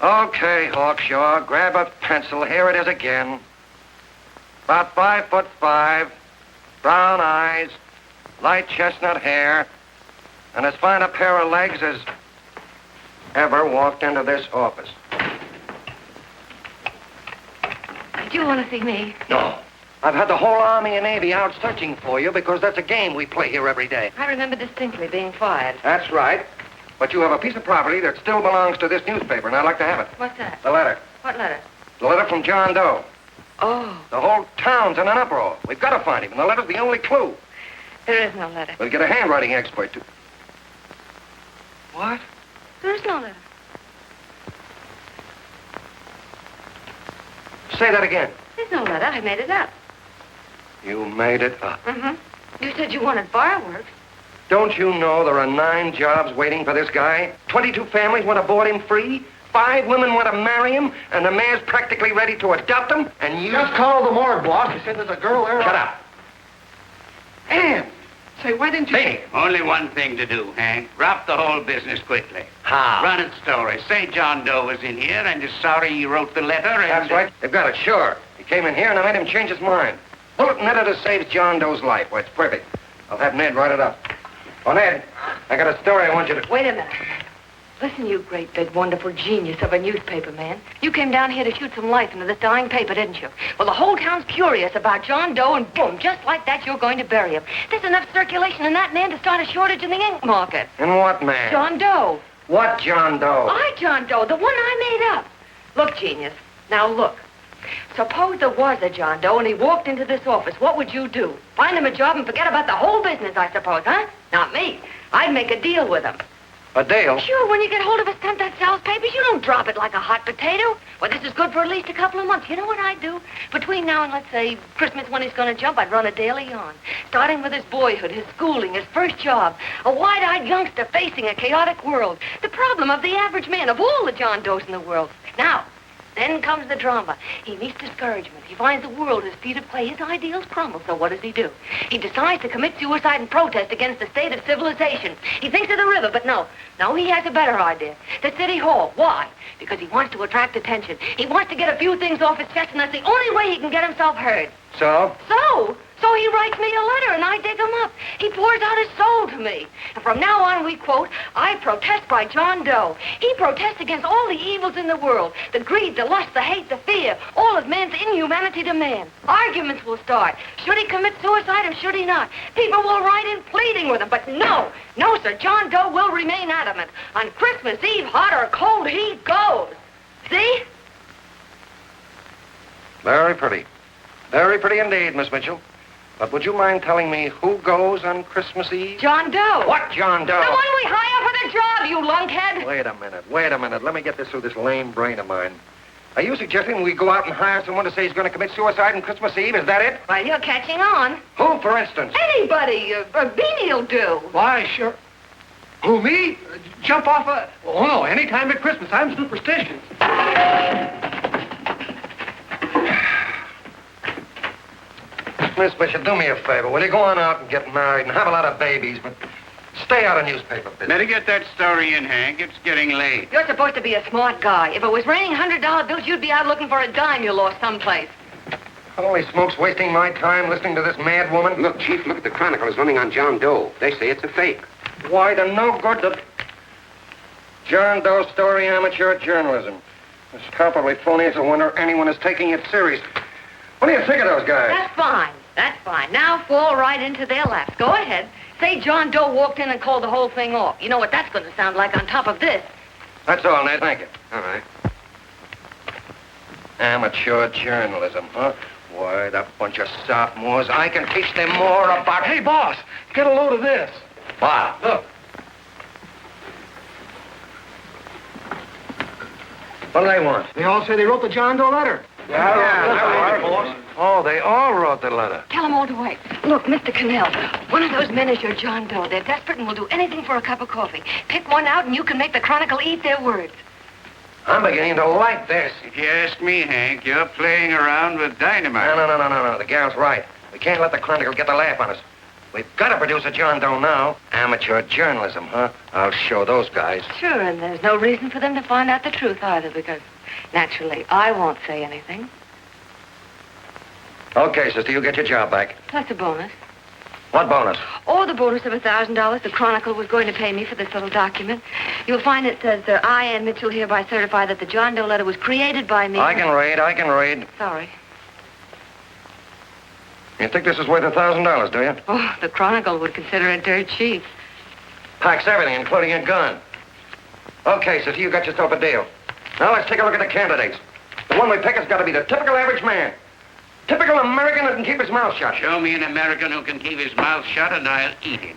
Okay, Hawkshaw, grab a pencil. Here it is again. About 5'5", brown eyes, light chestnut hair, and as fine a pair of legs as ever walked into this office. Did you want to see me? No. I've had the whole Army and Navy out searching for you because that's a game we play here every day. I remember distinctly being fired. That's right. But you have a piece of property that still belongs to this newspaper, and I'd like to have it. What's that? The letter. What letter? The letter from John Doe. Oh. The whole town's in an uproar. We've got to find him, and the letter's the only clue. There is no letter. We'll get a handwriting expert to... What? There is no letter. Say that again. There's no letter. I made it up. You made it up. Mm-hmm. You said you wanted fireworks. Don't you know there are 9 jobs waiting for this guy? 22 families want to board him free. 5 women want to marry him, and the mayor's practically ready to adopt him, and you... Just called the morgue, boss. He said there's a girl there. Shut up. Ann! Say, why didn't you... Beatty. Only one thing to do, Hank. Drop the whole business quickly. How? Run its story. Say John Doe was in here and is sorry he wrote the letter and... That's right. They've got it, sure. He came in here, and I made him change his mind. Bulletin editor saves John Doe's life. Why, it's perfect. I'll have Ned write it up. Oh, Ned, I got a story I want you to... Wait a minute. Listen, you great, big, wonderful genius of a newspaper man. You came down here to shoot some life into this dying paper, didn't you? Well, the whole town's curious about John Doe, and boom, just like that, you're going to bury him. There's enough circulation in that man to start a shortage in the ink market. And what man? John Doe. What John Doe? John Doe, the one I made up. Look, genius. Now, look. Suppose there was a John Doe and he walked into this office. What would you do? Find him a job and forget about the whole business, I suppose, huh? Not me. I'd make a deal with him. A deal? Sure, when you get hold of a stunt that sells papers, you don't drop it like a hot potato. Well, this is good for at least a couple of months. You know what I'd do? Between now and, let's say, Christmas when he's going to jump, I'd run a daily on. Starting with his boyhood, his schooling, his first job. A wide-eyed youngster facing a chaotic world. The problem of the average man, of all the John Does in the world. Now, then comes the drama. He meets discouragement. He finds the world his feet of clay. His ideals crumble. So what does he do? He decides to commit suicide and protest against the state of civilization. He thinks of the river, but no. No, he has a better idea. The city hall. Why? Because he wants to attract attention. He wants to get a few things off his chest, and that's the only way he can get himself heard. So? So he writes me a letter, and I dig him up. He pours out his soul to me. And from now on, we quote, I protest by John Doe. He protests against all the evils in the world. The greed, the lust, the hate, the fear. All of man's inhumanity to man. Arguments will start. Should he commit suicide or should he not? People will write in pleading with him. But no, sir, John Doe will remain adamant. On Christmas Eve, hot or cold, he goes. See? Very pretty. Very pretty indeed, Miss Mitchell. But would you mind telling me who goes on Christmas Eve? John Doe. What John Doe? The one we hire for the job, you lunkhead. Wait a minute. Let me get this through this lame brain of mine. Are you suggesting we go out and hire someone to say he's going to commit suicide on Christmas Eve? Is that it? Well, you're catching on. Who, for instance? Anybody. Beanie'll do. Why, sure. Who, me? Jump off a... Oh, no, any time at Christmas. I'm superstitious. Miss Bishop, do me a favor. Will you go on out and get married and have a lot of babies, but stay out of newspaper business. Better get that story in, Hank. It's getting late. You're supposed to be a smart guy. If it was raining $100 bills, you'd be out looking for a dime you lost someplace. Holy smokes, wasting my time listening to this mad woman. Look, Chief, look at the Chronicle. It's running on John Doe. They say it's a fake. Why, the no good to... John Doe story, amateur journalism. It's palpably phony. It's a wonder anyone is taking it serious. What do you think of those guys? That's fine. That's fine. Now fall right into their laps. Go ahead. Say John Doe walked in and called the whole thing off. You know what that's going to sound like on top of this. That's all, Ned. Thank you. All right. Amateur journalism, huh? Why, that bunch of sophomores, I can teach them more about... Hey, boss, get a load of this. Wow. Look. What do they want? They all say they wrote the John Doe letter. Yeah, boss. Oh, they all wrote the letter. Tell them all to wait. Look, Mr. Cannell, one of those men is your John Doe. They're desperate and will do anything for a cup of coffee. Pick one out and you can make the Chronicle eat their words. I'm beginning to like this. If you ask me, Hank, you're playing around with dynamite. No. The gal's right. We can't let the Chronicle get the laugh on us. We've got to produce a John Doe now. Amateur journalism, huh? I'll show those guys. Sure, and there's no reason for them to find out the truth either, because naturally I won't say anything. Okay, sister, you get your job back. Plus a bonus. What bonus? Or the bonus of $1,000 the Chronicle was going to pay me for this little document. You'll find it says, I, Ann Mitchell, hereby certify that the John Doe letter was created by me. I can read. Sorry. You think this is worth $1,000, do you? Oh, the Chronicle would consider it dirt cheap. Packs everything, including a gun. Okay, sister, you got yourself a deal. Now let's take a look at the candidates. The one we pick has got to be the typical average man. Typical American that can keep his mouth shut. Show me an American who can keep his mouth shut and I'll eat him.